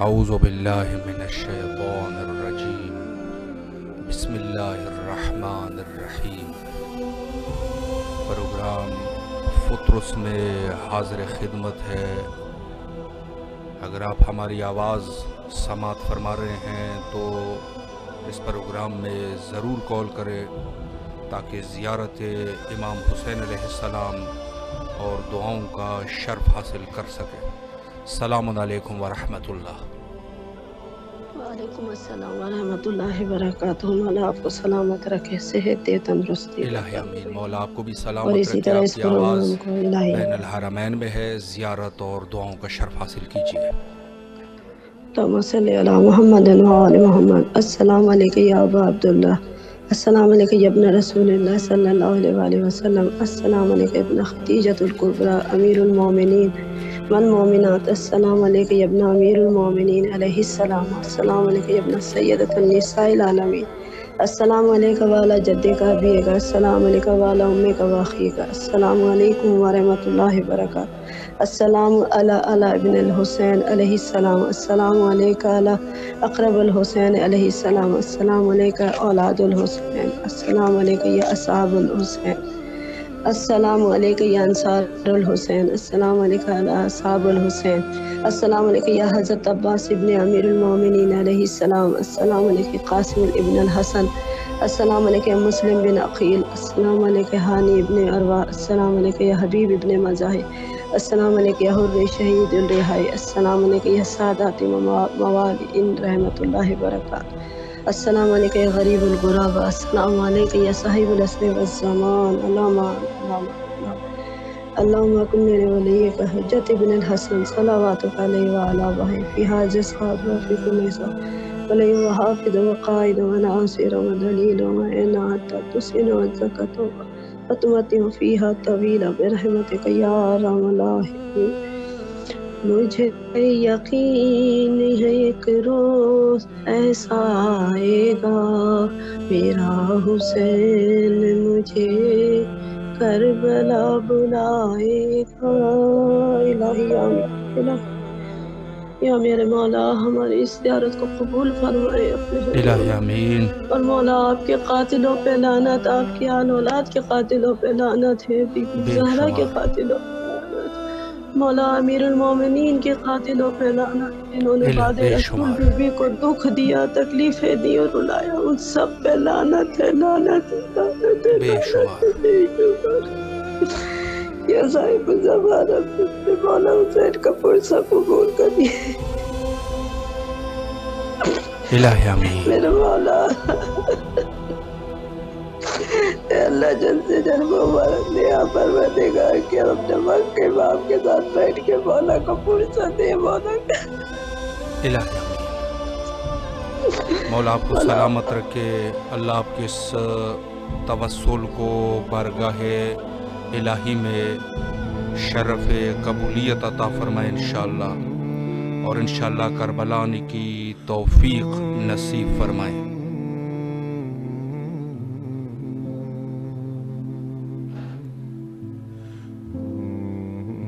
اعوذ باللہ من الشیطان الرجیم بسم اللہ الرحمن الرحیم۔ پروگرام فطرس میں حاضر خدمت ہے۔ اگر آپ ہماری آواز سماعت فرما رہے ہیں تو اس پروگرام میں ضرور کال کریں تاکہ زیارت امام حسین علیہ السلام اور دعاؤں کا شرف حاصل کر سکیں۔ السلام علیکم ورحمۃ اللہ۔ وعلیکم السلام ورحمۃ اللہ وبرکاتہ۔ مولا آپ کو سلامت رکھے، صحت دے، تندرستی دے۔ الہی آمین۔ مولا آپ کو بھی اور سلامت اسی رکھے۔ طرح آپ اس کی پروگرام آواز کو الہی بین الحرمین میں ہے، زیارت اور دعاؤں کا شرف حاصل کیجیے۔ اللہم صلی علی محمد وآل محمد۔ السلام علیکم یا ابا عبداللہ، السلام علیکم یا ابن رسول اللہ صلی اللہ علیہ وآلہ وسلم، السلام علیکم ابن خدیجۃ الکبریٰ امیر المومنین والمومنات، السلام علیکم یا ابن امیر المومنین علیہ السلام، السلام علیکم یا ابن سیدۃ النساء العالمین، السلام علیکم وعلی جدک ابیک، السلام علیکم وعلی امیک واخیک، السلام علیکم ورحمۃ اللہ وبرکاتہ، السلام علی ابن الحسین علیہ السلام، السلام علیکم علی اقرب الحسین علیہ السلام، السلام علیکم اولاد الحسین، السلام علیکم یا اصحاب الحسین، السلام علیکم یا انصار الحسین، السلام علیکم علی اصحاب الحسین، السلام علیکم یا حضرت عباس ابن امیر المومنین علیہ السلام، السلام علیکم قاسم ابن الحسن، السلام علیکم مسلم بن عقیل، السلام علیکم ہانی ابن عروہ، السلام علیکم یا حبیب ابن مظاہر، السلام علیکم یا حر شہید الرہائی، السلام علیکم یا سادات موالین رحمۃ اللہ وبرکاتہ، السلام علیکم یا غریب الغرباء، السلام علیکم یا صاحب العصر والزمان، اللہم کن من ولیک حجت ابن الحسن صلواتک علیہ وعلی بہی فی حاضر صحاب و فی کل صحاب ولی و حافظ و قائد و ناصر و دلیل و معینات تسین و زکت و فتمتی فیہا طویل برحمتک یا ارحم الراحمین۔ مجھے یقین ہے ایک روز ایسا آئے گا، میرا حسین مجھے کربلا بلائے گا۔ الہی آمین۔ الہی یا میرے مولا ہماری اس زیارت کو قبول فرمائے اپنے حضور الہی آمین۔ اور مولا آپ کے قاتلوں پہ لعنت، آپ کی آل اولاد کے قاتلوں پہ لعنت ہے، بی بی بے زہرا کے شمار قاتلوں پہ لعنت، مولا امیر المومنین کے قاتلوں پہ لعنت، جنہوں نے بعد بے رسول شمار بی بی کو دکھ دیا، تکلیفیں دی اور رلایا، ان سب پہ لعنت ہے، لعنت ہے، لعنت ہے، بے شمار۔ لعنت ہے، بے شمار۔ یا صاحب زمانہ اپنے مولا حسین کا پرسہ قبول کریے الہی آمین۔ میرے مولا۔ اے اللہ جلد سے جلد مبارک دے، پروردگار کے اپنے وقت کے باپ کے ساتھ بیٹھ کے مولا کو پرسہ دے، مولا کا الہی آمین۔ مولا آپ کو سلامت رکھے۔ اللہ آپ کے اس توسل کو بارگاہ الہی میں شرف قبولیت عطا فرمائے انشاءاللہ، اور انشاءاللہ کربلا آنے کی توفیق نصیب فرمائے۔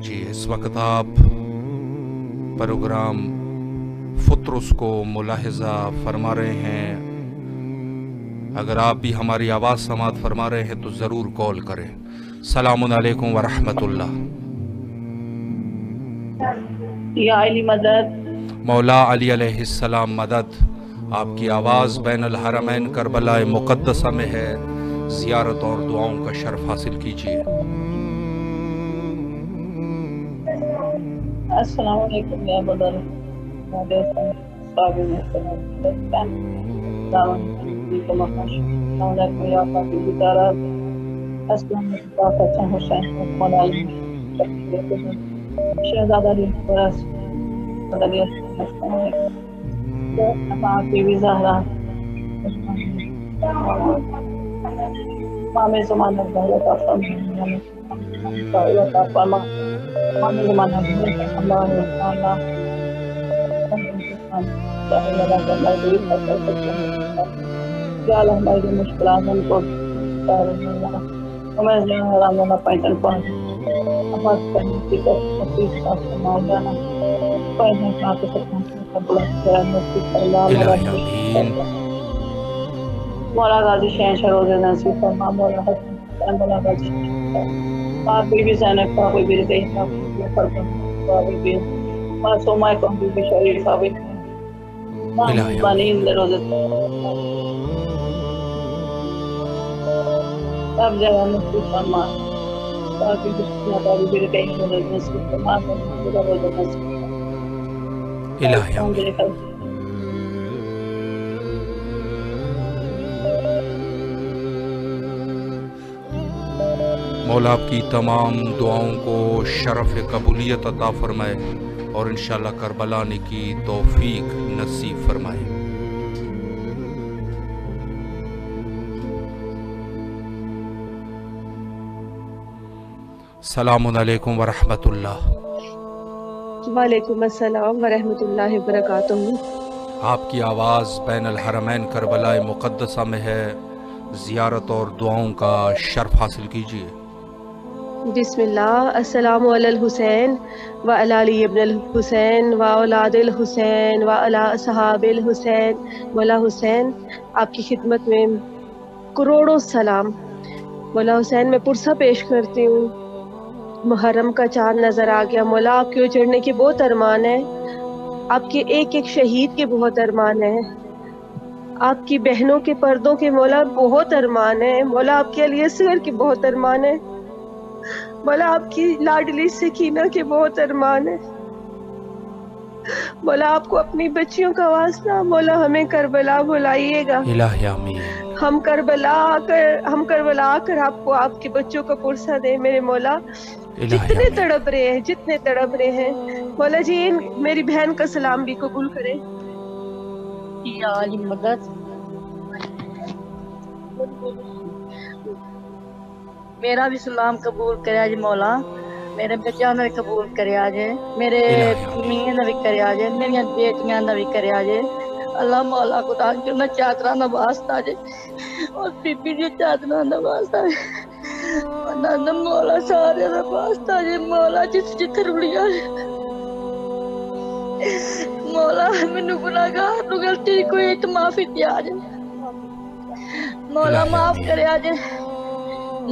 جی اس وقت آپ پروگرام فطرس کو ملاحظہ فرما رہے ہیں۔ اگر آپ بھی ہماری آواز سماعت فرما رہے ہیں تو ضرور کال کریں۔ السلام علیکم ورحمۃ اللہ۔ یا علی مدد، مولا علی علیہ السلام مدد۔ آپ کی آواز بین الحرمین کربلا مقدسہ میں ہے، زیارت اور دعاؤں کا شرف حاصل کیجیے۔ السلام علیکم یا بدر شہزادہ بی بی زہرا، امام زمانہ عطا فرما، امام زمانہ اللہ ہماری مشکلات ان کو ہمیں پیدل پہنچ آباد کرنے کی الہی آمین مولا غازی شہنشاہ روزہ نصیب فرما مولا حسن مولا غازی شہنشاہ آپ بھی زینب کا کوئی بھی رضی کا کوئی فرق بھی معصومہ کو بھی شریفہ بھی الہی بانی آمین روزہ سب جگہ نصیب فرما تاکہ بسم کا بھی رضی روزہ نصیب فرما روزہ نصیب الہی آمین مولا آپ کی تمام دعاؤں کو شرف قبولیت عطا فرمائے اور انشاءاللہ کربلا آنے کی توفیق نصیب فرمائے۔ السلام علیکم ورحمۃ اللہ۔ وعلیکم السلام ورحمۃ اللہ وبرکاتہ۔ آپ کی آواز بین الحرمین کربلا مقدسہ میں ہے، زیارت اور دعاؤں کا شرف حاصل کیجیے۔ بسم اللہ۔ السلام علی الحسین و علی علی ابن الحسین و اولاد الحسین و علی اصحاب الحسین۔ مولا حسین آپ کی خدمت میں کروڑوں سلام۔ مولا حسین میں پرسہ پیش کرتی ہوں۔ محرم کا چاند نظر آ گیا مولا، آپ کے اجڑنے کے بہت ارمان ہیں، آپ کے ایک ایک شہید کے بہت ارمان ہیں، آپ کی بہنوں کے پردوں کے مولا بہت ارمان ہیں مولا، آپ کے علی اصغر کے بہت ارمان ہیں مولا، آپ کی لاڈلی سکینہ کے بہت ارمان ہیں مولا، آپ کو اپنی بچیوں کا واسطہ مولا ہمیں کربلا بلائیے گا۔ الہی آمین۔ ہم کربلا آ کر آپ کو آپ کے بچوں کا پرسہ دیں میرے مولا، جتنے تڑپ رہے ہیں مولا جی، میری بہن کا سلام بھی قبول کریں۔ یا علی مدد میرا بھی سلام قبول کرے آج مولا، میرے بچوں نے بھی قبول کرے آج، میرے میاں نے بھی کرے آج، میری بیٹیاں نے بھی کرے آج۔ اللہ مولا خدا جو نہ چادرہ نہ واسطہ جے اور بی بی جی چادرہ نہ واسطہ جے مولا، سارے نہ واسطہ جے مولا، جس روڑیاں مولا مینوں گناہگار نوں غلطی کوئی تو معافی دیا جے مولا، معاف کرے آج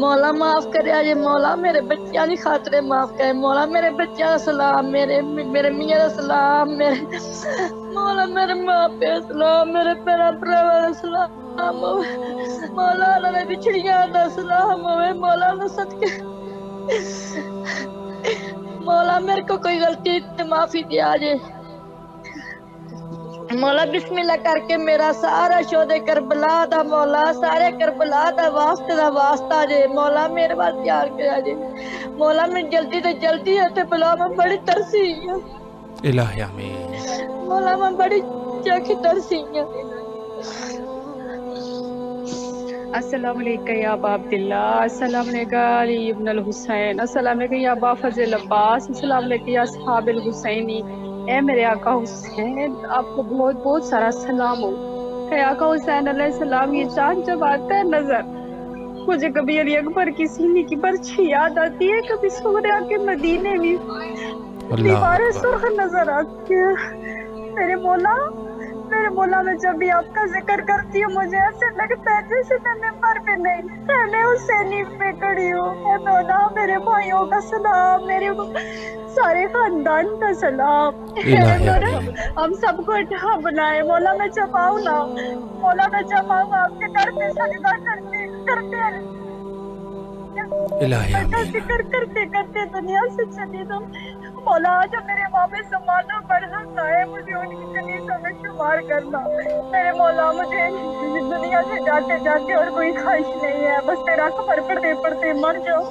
مولا، معاف کرے آج مولا، میرے بچیاں دی خاطر معاف کرے مولا، میرے بچیاں دا سلام، میرے میاں دا سلام، میرے مولا، میرے ماں پہ سلام، میرے پیرا بھراواں دا سلام مولا، انہاں دے بچھڑیاں دا سلام ہوے مولا، نہ صدقے مولا، میرے کو کوئی غلطی تے معافی دیا جے مولا، بسم اللہ کر کے میرا سارا شہدے کربلا دا مولا، سارے کربلا دا واسطہ جے مولا، میرے وال تیار کریا جے مولا، میں جلدی تے جلدی ہے تے بلا میں بڑی ترسی ہوں الہی آمین مولا، میں بڑی چاکی ترسی ہوں۔ السلام علیکم یا ابا عبداللہ، السلام علیکم علی ابن الحسین، السلام علیکم یا ابا فضل عباس، السلام علیکم یا اصحاب الحسینی۔ اے میرے آقا حسین، آپ کو بہت بہت سارا سلام ہو۔ اے آقا حسین علیہ السلام، یہ چاند جب آتا ہے نظر، مجھے کبھی علی اکبر کی سینے کی برچھی یاد آتی ہے، کبھی سوریا کے مدینے میں دیواریں سرخ نظر آتی ہے۔ میرے مولا میں جب بھی آپ کا ذکر کرتی ہوں مجھے ایسے لگتا ہے جیسے میں ممبر پہ نہیں، میں حسینی پہ کھڑی ہوں۔ اے مولا، میرے بھائیوں کا سلام، میرے سارے خاندان کا سلام، ہم سب کو اٹھا بنائے مولا، میں جب آؤں نا مولا، میں جب آؤں آپ کے در پہ سجدہ کرتے دنیا سے چلی تو مولا، جب میرے ماں پہ زمانہ برہم آئے مجھے ان کی کنیزوں میں شمار کرنا میرے مولا، مجھے دنیا سے جاتے جاتے اور کوئی خواہش نہیں ہے، بس تیرا خبر پڑھتے مر جاؤ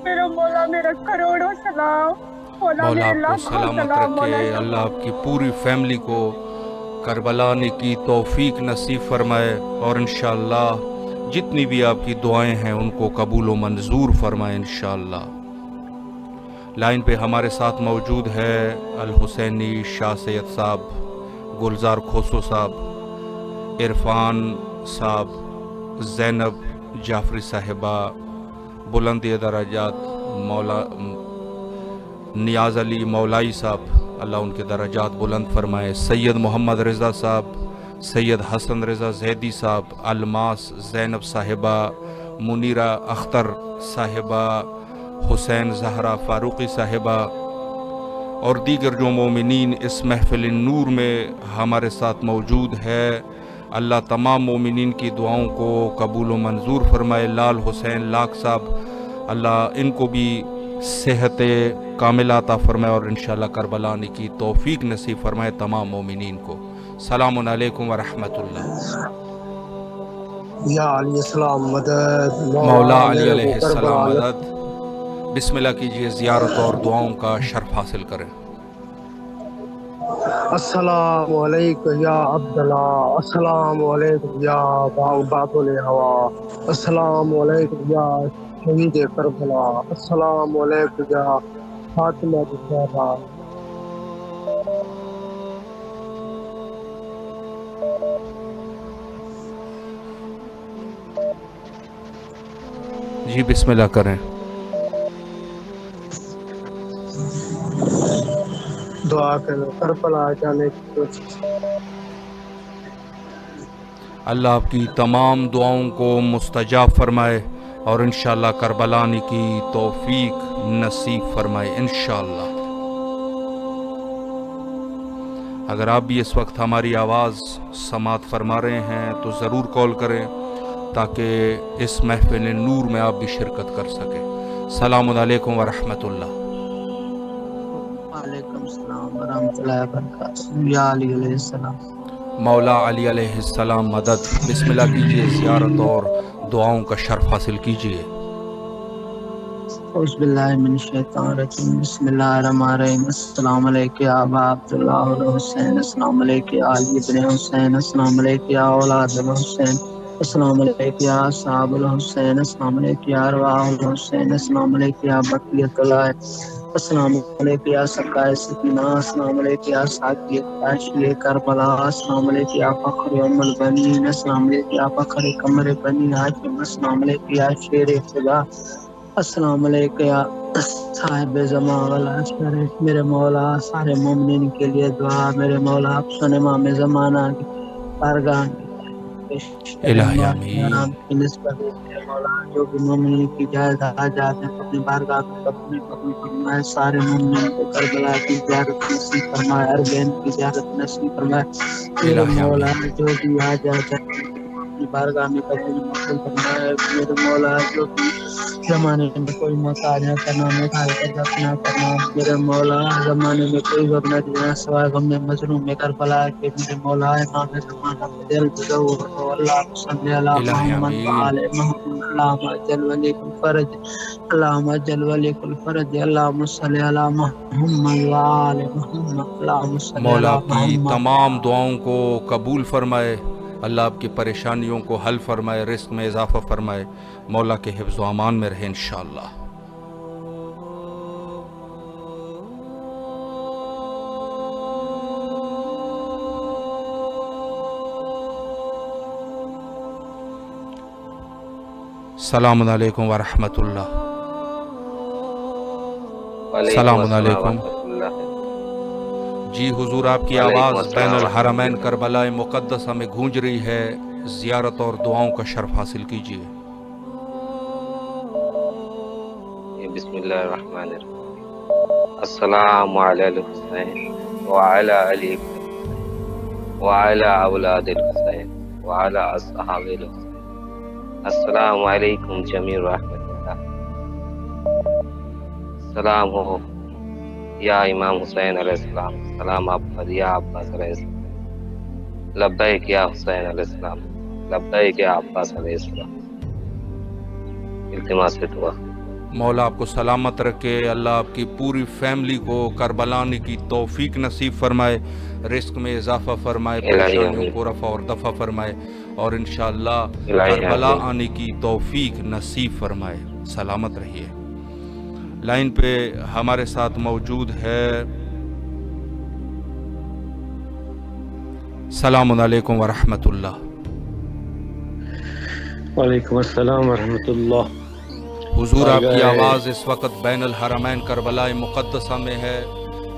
میرا مولا، میرا کروڑوں سلام مولا، آپ کو سلامت رکھے، اللہ آپ کی پوری فیملی کو کربلا آنے کی توفیق نصیب فرمائے اور انشاءاللہ جتنی بھی آپ کی دعائیں ہیں ان کو قبول و منظور فرمائے انشاءاللہ۔ لائن پہ ہمارے ساتھ موجود ہے الحسینی شاہ سید صاحب، گلزار کھوسو صاحب، عرفان صاحب، زینب جعفری صاحبہ، بلندی درجات مولا نیاز علی مولائی صاحب، اللہ ان کے درجات بلند فرمائے. سید محمد رضا صاحب، سید حسن رضا زیدی صاحب، الماس زینب صاحبہ، منیرہ اختر صاحبہ، حسین زہرا فاروقی صاحبہ اور دیگر جو مومنین اس محفل نور میں ہمارے ساتھ موجود ہے، اللہ تمام مومنین کی دعاؤں کو قبول و منظور فرمائے. لال حسین لاکھ صاحب، اللہ ان کو بھی صحت کاملہ عطا فرمائے اور انشاءاللہ کربلا آنے کی توفیق نصیب فرمائے تمام مومنین کو. السلام علیکم ورحمۃ اللہ. یا علی السلام مدد، مولا علی علیہ السلام مدد. بسم اللہ کیجئے، زیارت اور دعاؤں کا شرف حاصل کریں. السلام علیکم یا عبداللہ، السلام علیکم یا باب الہوا، السلام علیکم یا شہید کربلا، السلام علیکم یا فاطمہ الزہرا. جی بسم اللہ کریں. دعا کریں کربلا جانے کی کوشش. اللہ آپ کی تمام دعاؤں کو مستجاب فرمائے اور انشاءاللہ کربلا آنے کی توفیق نصیب فرمائے انشاءاللہ. اگر آپ بھی اس وقت ہماری آواز سماعت فرما رہے ہیں تو ضرور کال کریں تاکہ اس محفل نور میں آپ بھی شرکت کر سکیں. السلام علیکم ورحمۃ اللہ. وعلیکم السلام ورحمۃ اللہ وبرکاتہ. یا علی علیہ السلام. مولا علی علیہ السلام مدد. بسم اللہ کیجئے، زیارت اور دعاؤں کا شرف حاصل کیجئے. اعوذ باللہ من الشیطان الرجیم. بسم اللہ الرحمن الرحیم. السلام علیکم یا ابا عبداللہ الحسین، السلام علیکم یا علی بن حسین، السلام علیکم یا اولاد الحسین، السلام علیکم یا صحاب الحسین، السلام علیکم یا ارواح الحسین، السلام علیکم یا بقیت اللہ، السلام علیکم یا سقائے سکینہ، السلام علیکم یا ساقی عاشق کربلا، السلام علیکم یا فخر ام البنین، السلام علیکم یا فخر قمر بنی ہاشم، السلام علیکم یا شیر خدا، السلام علیکم یا صاحب زمان والعصر. میرے مولا سارے مومنین کے لیے دعا. میرے مولا افسن امام زمانہ کی بارگاہ الہی آمین. کی نسبت میرے مولا جو بھی مومنین کی جائز حاجات ہیں اپنی بارگاہ میں قبول فرمائے. سارے مومنین کو کربلا کی زیارت نصیب فرمائے، اربعین کی زیارت نصیب فرمائے. میرے مولا جو بھی حاجات ہیں اپنی بارگاہ میں قبول فرمائے. میرے مولا جو بھی زمانے میں کوئی محتاج نہ کرنا، محتاج نہ کرنا. میرے مولا زمانے میں کوئی غم نہ دینا سوائے غم مظلوم میں کربلا کے. میرے مولا امام زمانہ بدل بزور ہو. اللہم صلی علی محمد وآل محمد. اللہم اجل ولی کل فرج، اللہم اجل ولی کل فرج. اللہم صلی علی محمد وآل محمد. اللہم صلی مولا علی آپ کی محمد. تمام دعاؤں کو قبول فرمائے، اللہ آپ کی پریشانیوں کو حل فرمائے، رزق میں اضافہ فرمائے. مولا کے حفظ و امان میں رہے انشاءاللہ. السلام علیکم ورحمۃ اللہ. السلام علیکم. جی حضور آپ کی آواز بین الحرمین کربلا مقدسہ میں گونج رہی ہے، زیارت اور دعاؤں کا شرف حاصل کیجیے. بسم اللہ الرحمن الرحیم. السلام علی الحسین وعلی علی وعلی اولاد الحسین وعلی اصحاب الحسین. السلام علیکم جمیع رحمت اللہ. سلام ہو یا امام حسین علیہ السلام، سلام آپ پر یا عباس علیہ السلام. لبیک یا حسین علیہ السلام، لبیک یا عباس علیہ السلام. التماس دعا. مولا آپ کو سلامت رکھے، اللہ آپ کی پوری فیملی کو کربلا آنے کی توفیق نصیب فرمائے، رزق میں اضافہ فرمائے، پریشانیوں کو رفع اور دفع فرمائے اور انشاءاللہ کربلا آنے کی توفیق نصیب فرمائے. سلامت رہیے. لائن پہ ہمارے ساتھ موجود ہے. السلام علیکم ورحمۃ اللہ. وعلیکم السلام ورحمۃ اللہ. حضور آپ کی آواز اس وقت بین الحرمین کربلا مقدسہ میں ہے،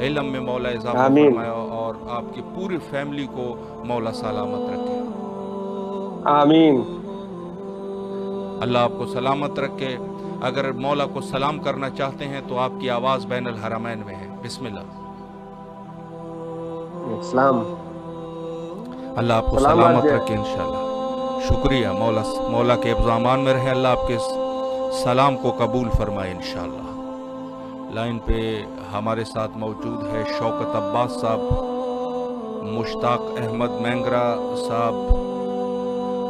علم میں مولا اضافہ آمین فرمائے اور آپ کی پوری فیملی کو مولا سلامت رکھے. آمین. اللہ آپ کو سلامت رکھے. اگر مولا کو سلام کرنا چاہتے ہیں تو آپ کی آواز بین الحرمین میں ہے. بسم اللہ. اسلام. اللہ آپ کو سلام سلامت علیکم. رکھے انشاءاللہ. شکریہ. مولا کے حفظ و امان میں رہے. اللہ آپ کے سلام کو قبول فرمائے انشاءاللہ. لائن پہ ہمارے ساتھ موجود ہے شوکت عباس صاحب، مشتاق احمد مینگرا صاحب،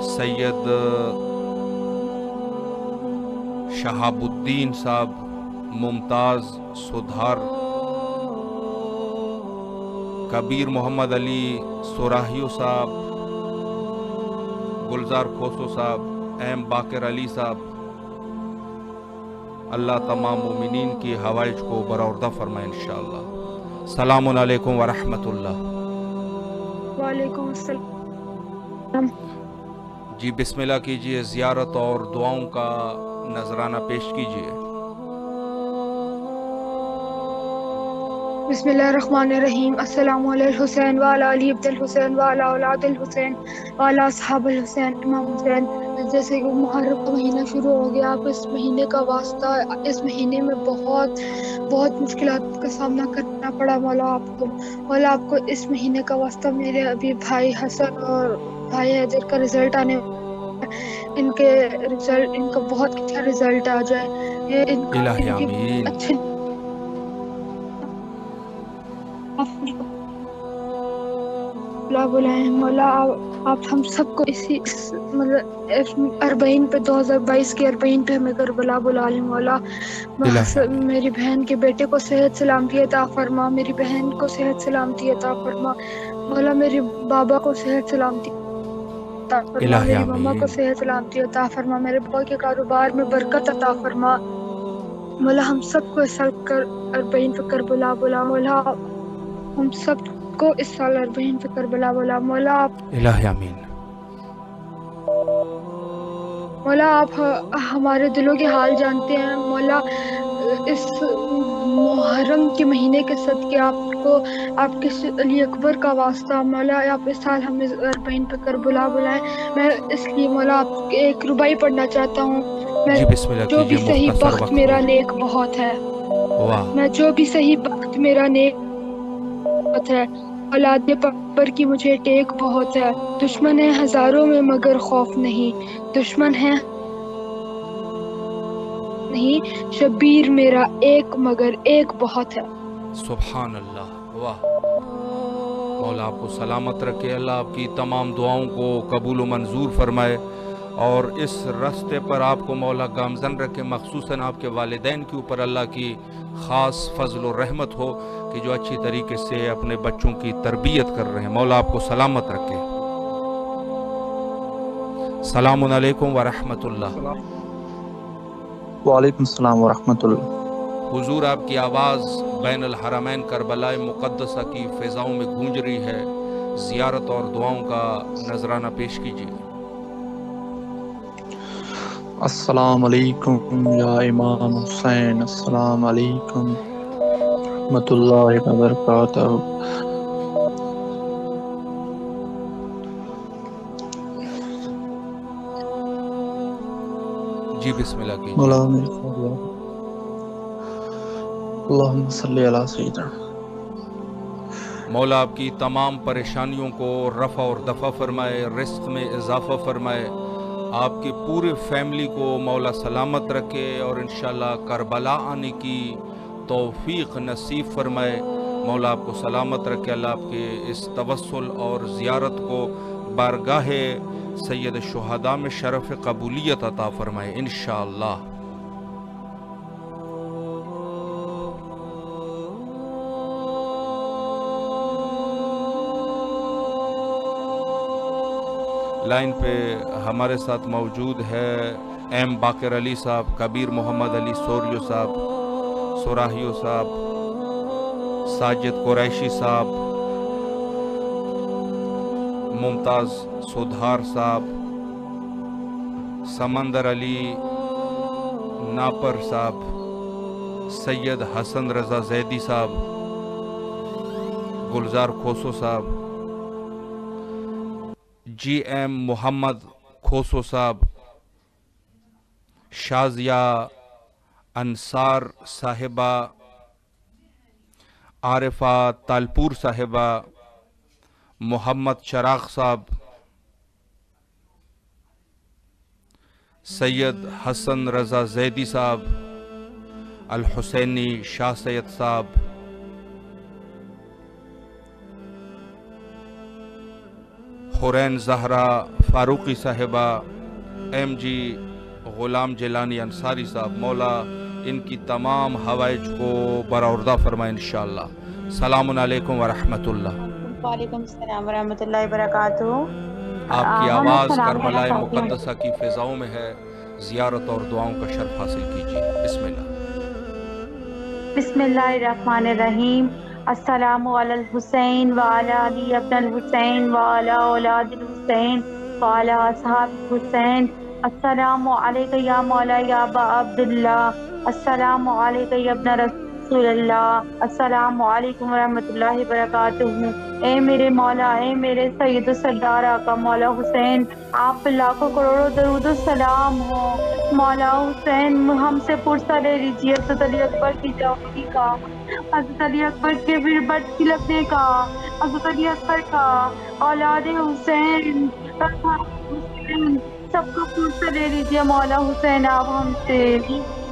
سید شہاب الدین صاحب، ممتاز سدھار، کبیر محمد علی سوراہیو صاحب، گلزار کھوسو صاحب، ایم باقر علی صاحب. اللہ تمام مومنین کی حوائج کو برآوردہ فرمائے انشاءاللہ. السلام علیکم ورحمۃ اللہ. وعلیکم السلام. جی بسم اللہ کیجئے. زیارت اور دعاؤں کا نذرانہ پیش کیجئے. بسم اللہ الرحمن الرحیم. السلام علی الحسین وعلی علی عبد الحسین وعلی اولاد الحسین وعلی اصحاب الحسین. امام حسین. جیسے کہ محرم کا مہینہ شروع ہو گیا، آپ اس مہینے کا واسطہ، اس مہینے میں بہت مشکلات کا سامنا کرنا پڑا. مولا آپ کو اس مہینے کا واسطہ میرے ابھی بھائی حسن اور بھائی حیدر کا رزلٹ آنے، ان کا بہت اچھا رزلٹ آ جائے. الہی آمین. اچھے بلائیں. مولا آپ ہم سب کو اسی مطلب 40 پہ 2022 کے 40 پہ ہمیں کربلا بلا لیں. مولا میری بہن کے بیٹے کو صحت سلامتی عطا فرما، میری بہن کو صحت سلامتی عطا فرما. مولا میرے بابا کو صحت سلامتی عطا فرما، میری ماما کو صحت سلامتی عطا فرما، میرے بابا کے کاروبار میں برکت عطا فرما. مولا ہم سب کو اس سال 40 پہ کربلا بلا. مولا ہم سب کو اس سال 40 پہ کربلا بلا. مولا آپ الہی آمین. مولا آپ ہمارے دلوں کے حال جانتے ہیں. مولا اس محرم کے مہینے کے صدقے آپ کے علی اکبر کا واسطہ مولا آپ اس سال ہمیں 40 پہ کربلا بلائیں. میں اس لیے مولا آپ ایک ربائی پڑھنا چاہتا ہوں. جی بسم اللہ جو بھی کیجئے. صحیح مختصر وقت وقت میرا میں. نیک بہت ہے. واہ. میں جو بھی صحیح وقت میرا نیک بہت ہے. اولاد پر کی مجھے ٹیک بہت ہے. دشمن ہے ہزاروں میں مگر خوف نہیں. دشمن ہے نہیں، شبیر میرا ایک مگر ایک بہت ہے. سبحان اللہ. واہ. مولا آپ کو سلامت رکھے. اللہ آپ کی تمام دعاؤں کو قبول و منظور فرمائے اور اس راستے پر آپ کو مولا گامزن رکھے. مخصوصاً آپ کے والدین کے اوپر اللہ کی خاص فضل و رحمت ہو کہ جو اچھی طریقے سے اپنے بچوں کی تربیت کر رہے ہیں. مولا آپ کو سلامت رکھے. السلام علیکم ورحمۃ اللہ. وعلیکم السلام ورحمۃ اللہ. حضور آپ کی آواز بین الحرمین کربلا مقدسہ کی فضاؤں میں گونج رہی ہے. زیارت اور دعاؤں کا نذرانہ پیش کیجیے. السلام علیکم یا امام حسین. السلام علیکم رحمۃ اللہ وبرکاتہ. جی بسم اللہ کیجیے. اللہم صلی علی سیدنا. مولا آپ کی تمام پریشانیوں کو رفع اور دفع فرمائے، رزق میں اضافہ فرمائے، آپ کی پورے فیملی کو مولا سلامت رکھے اور انشاءاللہ کربلا آنے کی توفیق نصیب فرمائے. مولا آپ کو سلامت رکھے. اللہ آپ کے اس توسل اور زیارت کو بارگاہ سید الشہداء میں شرف قبولیت عطا فرمائے انشاءاللہ. لائن پہ ہمارے ساتھ موجود ہے ایم باقر علی صاحب، کبیر محمد علی سوریو صاحب، سوراہیو صاحب، ساجد قریشی صاحب، ممتاز سدھار صاحب، سمندر علی ناپر صاحب، سید حسن رضا زیدی صاحب، گلزار کھوسو صاحب، جی ایم محمد کھوسو صاحب، شازیہ انصار صاحبہ، عارفہ تالپور صاحبہ، محمد چراغ صاحب، سید حسن رضا زیدی صاحب، الحسینی شاہ سید صاحب، خورین زہرا فاروقی صاحبہ، ایم جی غلام جیلانی انصاری صاحب، مولا ان کی تمام حوائج کو برآوردہ فرمائے انشاءاللہ۔ السلام علیکم ورحمۃ اللہ۔ وعلیکم السلام ورحمۃ اللہ وبرکاتہ۔ آپ کی آواز کربلا مقدسہ کی فضاؤں میں ہے، زیارت اور دعاؤں کا شرف حاصل کیجیے۔ بسم اللہ۔ بسم اللہ الرحمن الرحیم۔ السلام علی الحسین وعلی علی ابن الحسین وعلی اولاد الحسین وعلی اصحاب الحسین۔ السلام علیکہ یا مولا یا ابا عبداللہ، السلام علیکہ یا ابن رسول اللہ، السلام علیکم ورحمۃ اللہ وبرکاتہ۔ اے میرے مولا، اے میرے سید و سردار آقا مولا حسین، آپ پہ لاکھوں کروڑوں درود و سلام ہو۔ مولا حسین ہم سے پرسہ لے لیجیے حضرت علی اکبر کی جوانی کا، حضرت علی اکبر کے پھر بٹ کی لگنے کا، حضرت علی اکبر کا، اولاد حسین سب کو پرسہ لے لیجیے مولا حسین آپ ہم سے۔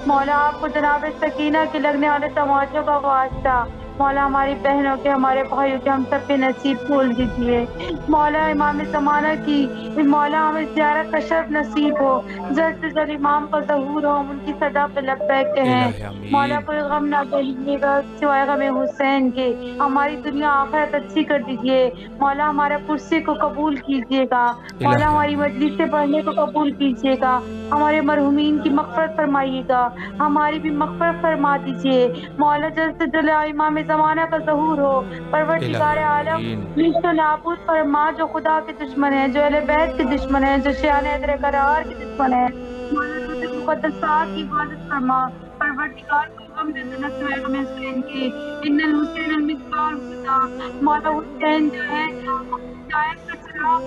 مولا آپ کو جناب سکینہ کے لگنے والے تماچوں کا واسطہ مولا ہماری بہنوں کے، ہمارے بھائیوں کے، ہم سب پہ نصیب کھول دیجیے۔ مولا امام زمانہ کی مولا ہمیں زیارت کا شرف نصیب ہو، جلد سے جلد امام کا ظہور ہو، ہم ان کی صدا پہ لبیک کہیں۔ مولا کوئی غم نہ دیجیے گا سوائے غم حسین کے، ہماری دنیا آخرت اچھی کر دیجیے۔ مولا ہمارا پرسے کو قبول کیجیے گا، مولا ہماری مجلس سے پڑھنے کو قبول کیجیے گا، ہمارے مرحومین کی مغفرت فرمائیے گا، ہماری بھی مغفرت فرما دیجیے۔ مولا جلد سے جلد امام زمانہ کا ظہور ہو، پروردگار عالم نیست و نابود فرما جو خدا کے دشمن ہیں، جو اہل بیت کے دشمن ہیں، جو شیعہ حیدر قرار کے دشمن ہیں۔ مولا مقدسات کی حفاظت فرما، پروردگار کو غم دے دینا سوائے غم حسین کے۔ ان الحسین المثقال خدا، مولا حسین جو ہے ہدایت کا چراغ،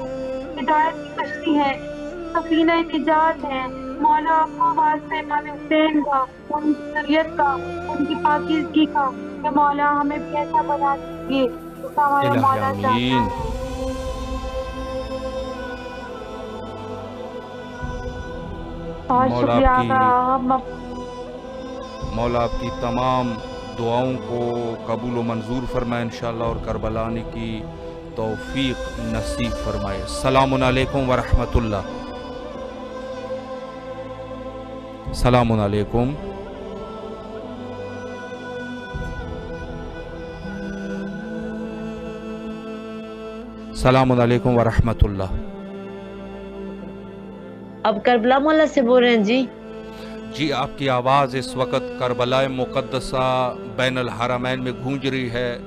ہدایت کی کشتی ہے، سفینہ نجات ہے۔ مولا آپ کو واسطہ امام حسین کا، ان کی شریعت کا، ان کی پاکیزگی کا، کہ مولا ہمیں بھی ایسا بنا دیجیے جیسا ہمارا مولا چاہتا ہے۔ بہت شکریہ مولا آپ کی تمام دعاؤں کو قبول و منظور فرمائے انشاءاللہ، اور کربلا آنے کی توفیق نصیب فرمائے۔ السلام علیکم ورحمۃ اللہ۔ السلام علیکم۔ السلام علیکم ورحمۃ اللہ۔ اب کربلا مولا سے بول رہے ہیں جی؟ جی آپ کی آواز اس وقت کربلا مقدسہ بین الحرمین میں گونج رہی ہے،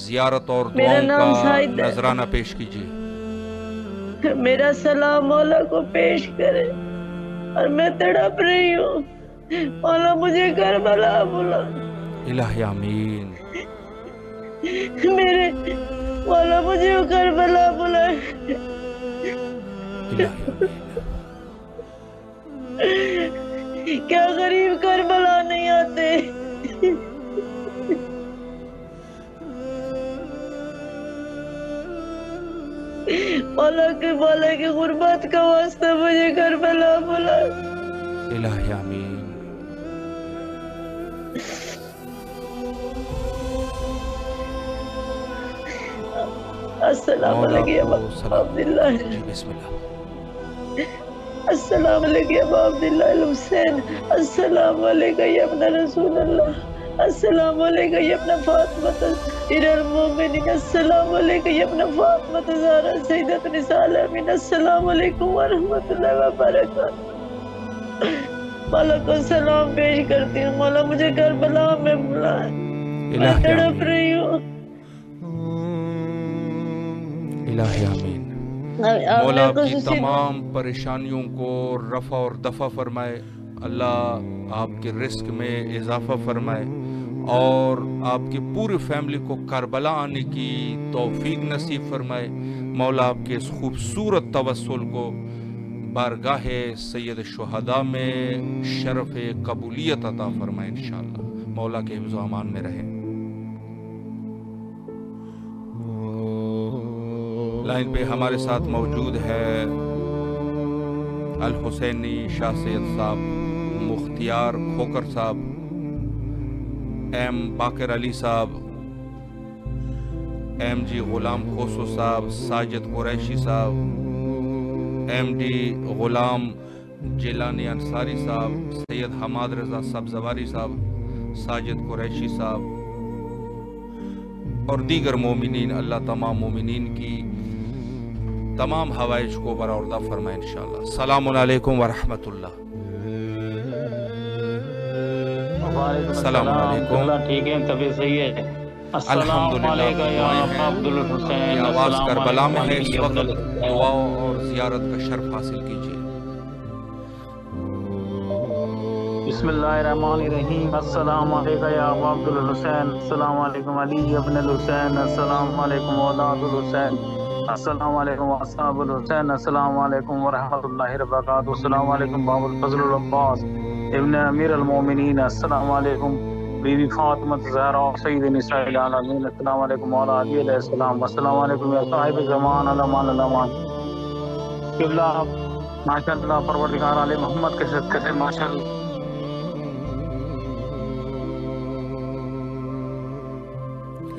زیارت اور دعاؤں کا نذرانہ پیش کیجیے۔ میرا سلام مولا کو پیش کرے، اور میں تڑپ رہی ہوں، مولا مجھے کربلا بلا۔ الہی آمین۔ میرے مولا مجھے کربلا بلا۔ کیا غریب کربلا نہیں آتے؟ مولا کی غربت کا واسطہ مجھے کربلا بلا۔ الہی آمین۔ السلام علیکم ابا عبداللہ۔ بسم اللہ۔ السلام علیکم ابا عبداللہ الحسین، السلام علیکم یا ابن رسول اللہ، السلام علیکم یا ابن فاطمہ امیر المومنین، السلام علیکم یا ابن فاطمہ زہرا سیدۃ نساء العالمین، السلام علیکم ورحمۃ اللہ وبرکاتہ۔ مولا کو سلام پیش کرتی ہوں، مولا مجھے کربلا میں بلا، میں تڑپ رہی ہوں۔ الہی آمین۔ مولا آپ کی تمام پریشانیوں کو رفع اور دفع فرمائے، اللہ آپ کے رزق میں اضافہ فرمائے، اور آپ کی پوری فیملی کو کربلا آنے کی توفیق نصیب فرمائے. مولا آپ کے اس خوبصورت توسل کو بارگاہ سید شہداء میں شرف قبولیت عطا فرمائے انشاءاللہ. مولا کے حفظ و امان میں رہیں. لائن پہ ہمارے ساتھ موجود ہے الحسینی شاہ سید صاحب مختیار کھوکر صاحب، ایم باقر علی صاحب، ایم جی غلام خوسو صاحب، ساجد قریشی صاحب، ایم ڈی غلام جیلانی انصاری صاحب، سید حماد رضا سبزواری صاحب، ساجد قریشی صاحب اور دیگر مومنین. اللہ تمام مومنین کی تمام حوائج کو برآوردہ فرمائے انشاءاللہ. السلام علیکم ورحمۃ اللہ. السلام علیکم. ٹھیک ہے، طبیعت صحیح ہے؟ الحمدللہ. کی آواز کربلا میں ہے اس وقت، دعا اور زیارت کا شرف حاصل کیجیے. بسم اللہ الرحمن الرحیم. السلام علیکم یا ابا عبد الحسین. السلام علیکم علی ابن الحسین. السلام علیکم اولاد الحسین. السلام علیکم اصحاب الحسین. السلام علیکم ورحمۃ اللہ وبرکاتہ. السلام علیکم باب الفضل العباس ابن امیر المومنین. السلام علیکم بی بی فاطمہ زہرا سید نساء العالمین. السلام علیکم مولا علی علیہ السلام. السلام علیکم یا صاحب زمان الامان الامان. قبلہ ماشاء اللہ پروردگار علی محمد کے صدقے سے ماشاء اللہ.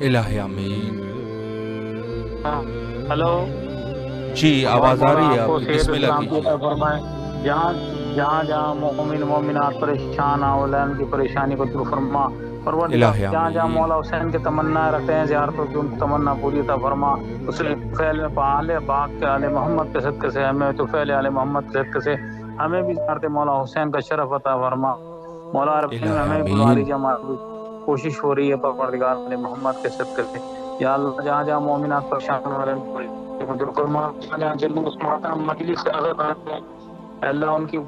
الہ آمین. ہلو جی آواز آ رہی ہے آپ کی؟ بسم اللہ کیجیے. جہاں جہاں جہاں مومن مومنات پریشان ہیں ان کی پریشانی کو دور فرما. پروردگار جہاں جہاں مولا حسین کی تمنا رکھتے ہیں زیارتوں کی ان کی تمنا پوری عطا فرما. اس فعل میں آل باغ کے آل محمد کے صدقے سے ہمیں تو فعل آل محمد کے صدقے سے ہمیں بھی زیارت مولا حسین کا شرف عطا فرما. مولا رب ہمیں بلا لیجیے، ہماری کوشش ہو رہی ہے پروردگار علی محمد کے صدقے سے. یا اللہ جہاں جہاں مومنات پریشان ہو رہے ہیں دور فرما. جہاں جلوس محترم مجلس سے آزاد ہیں اللہ ان کی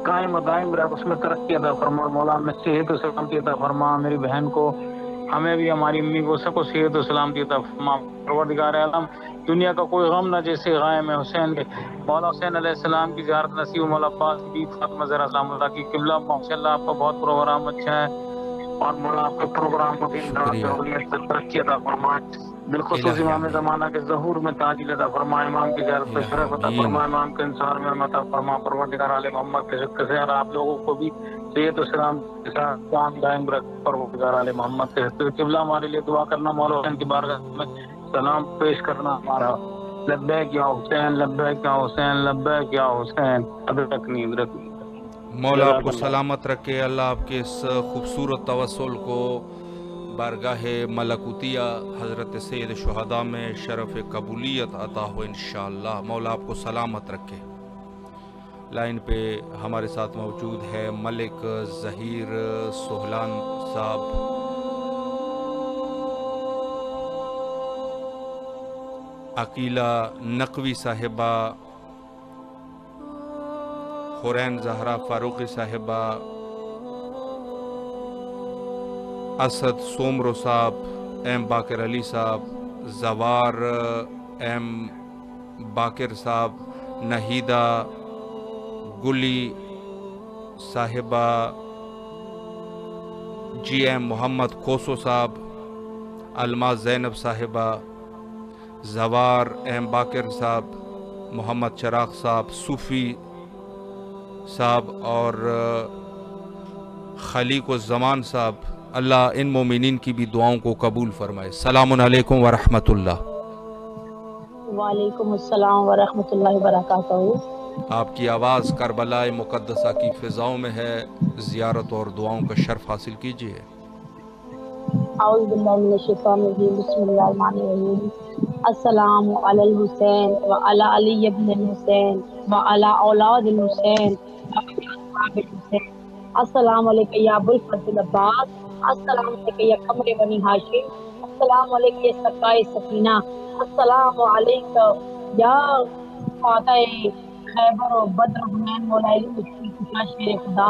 قائم و دائم رہ اس میں ترقی عطا فرما. مولا میں صحت و سلامتی عطا فرما. میری بہن کو، ہمیں بھی، ہماری امی کو، سب کو صحت و سلامتی عطا فرما. پروردگار عالم دنیا کا کوئی غم نہ جیسے غائم ہے حسین کے. مولا حسین علیہ السلام کی زیارت نصیب. مولا عباس کی فاطمہ زہرا سلام اللہ کی قبلہ. ماشاءاللہ آپ کا بہت پروگرام اچھا ہے اور مولا آپ کے پروگرام کو دین رات ترقی عطا فرمائے. بالخصوص امام زمانہ کے ظہور میں تاجیل عطا فرمائے. امام کی زیارت پہ شرف عطا فرمائے. امام کے انصار میں عطا فرما. پروردگار علی محمد کے صدقے سے اور آپ لوگوں کو بھی صحت و سلام کے ساتھ قائم دائم رکھ. پروردگار علی محمد کے صدقے قبلہ ہمارے لیے دعا کرنا. مولا حسین کی بارگاہ میں سلام پیش کرنا ہمارا. لبیک یا حسین، لبیک یا حسین، لبیک یا حسین. ادرکنی ادرکنی. مولا آپ کو سلامت رکھے. اللہ آپ کے اس خوبصورت توسل کو بارگاہ ملکوتیہ حضرت سید شہداء میں شرف قبولیت عطا ہو انشاءاللہ. مولا آپ کو سلامت رکھے. لائن پہ ہمارے ساتھ موجود ہے ملک ظہیر سہلان صاحب، عقیلہ نقوی صاحبہ، خورین زہرا فاروقی صاحبہ، اسد سومرو صاحب، ایم باقر علی صاحب، زوار ایم باقر صاحب، نہیدہ گلی صاحبہ، جی ایم محمد کوسو صاحب، الماس زینب صاحبہ، زوار ایم باقر صاحب، محمد چراغ صاحب، صوفی صاحب اور خلیق الزمان صاحب. اللہ ان مومنین کی بھی دعاؤں کو قبول فرمائے. السلام علیکم ورحمۃ اللہ. وعلیکم السلام ورحمۃ اللہ وبرکاتہ. آپ کی آواز کربلا مقدسہ کی فضاؤں میں ہے. زیارت اور دعاؤں کا شرف حاصل کیجیے. اعوذ باللہ من الشیطان الرجیم. بسم اللہ الرحمن الرحیم. السلام علی الحسین وعلی علی ابن الحسین وعلی اولاد الحسین وعلی اصحاب الحسین. السلام علیکم یا ابو الفضل عباس. السلام علیکم یا قمر بنی ہاشم. السلام علیکم یا سقائے سکینہ. السلام علیکم یا فاتح خیبر و بدر حنین مولا علی مشکل کشا شیر خدا.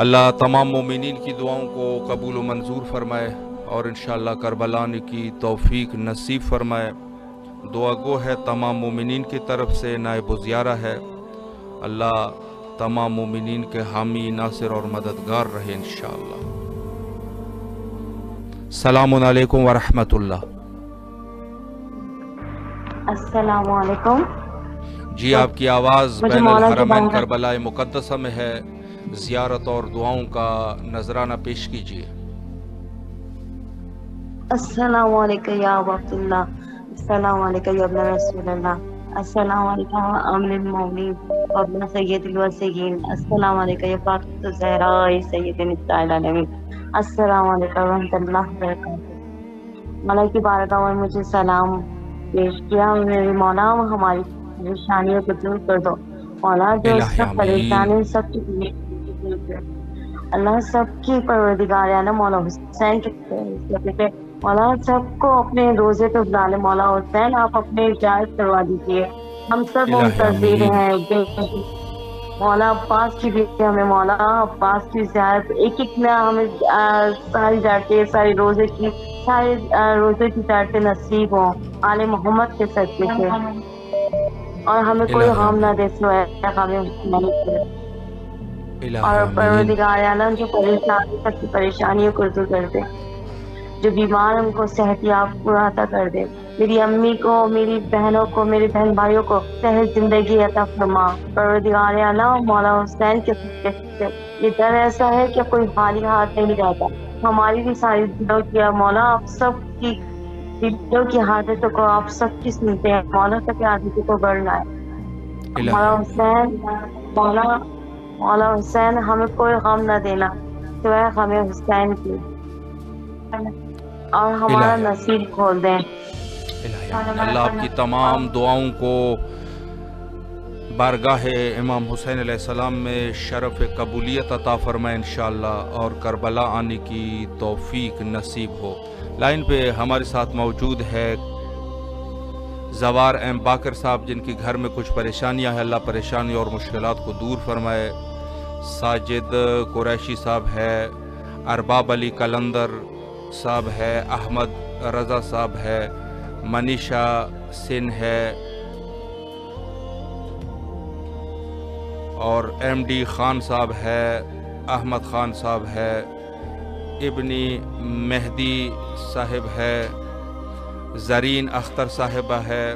اللہ تمام مومنین کی دعاؤں کو قبول و منظور فرمائے اور انشاءاللہ کربلا آنے کی توفیق نصیب فرمائے۔ دعا گو ہے تمام مومنین کی طرف سے، نائب و زیارہ ہے۔ اللہ تمام مومنین کے حامی، ناصر اور مددگار رہے انشاءاللہ۔ السلام علیکم ورحمۃ اللہ۔ السلام علیکم جی آپ کی آواز بین الحرمین کربلا مقدسہ میں ہے، زیارت اور دعاؤں کا نذرانہ پیش کیجیے۔ السلام علیکم یا ابا عبداللہ، السلام علیکم یا ابن رسول اللہ، السلام علیکم امن المومنین ابن سید الوسیین، السلام علیکم یا فاطمہ الزہراء سید نساء العالمین، السلام علیکم ورحمۃ اللہ وبرکاتہ۔ مولا کی بارگاہ میں مجھے سلام پیش کیا، میرے مولا ہماری پریشانیوں کو دور کر دو مولا، جو سب پریشان ہیں سب کی اللہ سب کی پروردگار ہے نا مولا حسین کے مولا سب کو اپنے روزے پہ بلا لے مولا حسین، آپ اپنے اجازت کروا دیجیے، ہم سب منتظر ہیں مولا عباس کی بھی ہمیں مولا عباس کی زیارت ایک ایک میں ہمیں ساری زیارتیں ساری روزے کی زیارتیں نصیب ہوں آل محمد کے صدقے سے، اور ہمیں کوئی غم نہ دے سوائے ہمیں اور پروردگار عالم جو پریشان سب کی پریشانیوں کو دور کر دے، جو بیمار ان کو صحت یاب پورا عطا کر دے، میری امی کو، میری بہنوں کو، میرے بہن بھائیوں کو صحت زندگی عطا فرما پروردگار عالم مولا حسین کے صدقے۔ یہ در ایسا ہے کہ کوئی خالی ہاتھ نہیں رہتا، ہماری بھی ساری دلوں کی مولا آپ سب کی دلوں کی حاجتوں کو آپ سب کی سنتے ہیں مولا، سب حاجتوں کو بڑھنا ہے مولا حسین، مولا حسین ہمیں کوئی غم نہ دینا سوائے غم حسین کی، اور ہمارا نصیب کھول دیں۔ اللہ آپ کی تمام دعاؤں کو بارگاہ امام حسین علیہ السلام میں شرف قبولیت عطا فرمائے انشاءاللہ، اور کربلا آنے کی توفیق نصیب ہو۔ لائن پہ ہمارے ساتھ موجود ہے زوار ایم باقر صاحب، جن کی گھر میں کچھ پریشانیاں ہیں، اللہ پریشانی اور مشکلات کو دور فرمائے۔ ساجد قریشی صاحب ہے، ارباب علی کلندر صاحب ہے، احمد رضا صاحب ہے، منیشا سن ہے، اور ایم ڈی خان صاحب ہے، احمد خان صاحب ہے، ابنی مہدی صاحب ہے، زرین اختر صاحبہ ہے،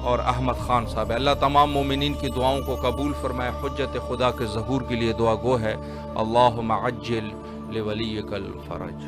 اور احمد خان صاحب ہے۔ اللہ تمام مومنین کی دعاؤں کو قبول فرمائے۔ حجت خدا کے ظہور کے لیے دعا گو ہے، اللہم عجل لولیک الفرج۔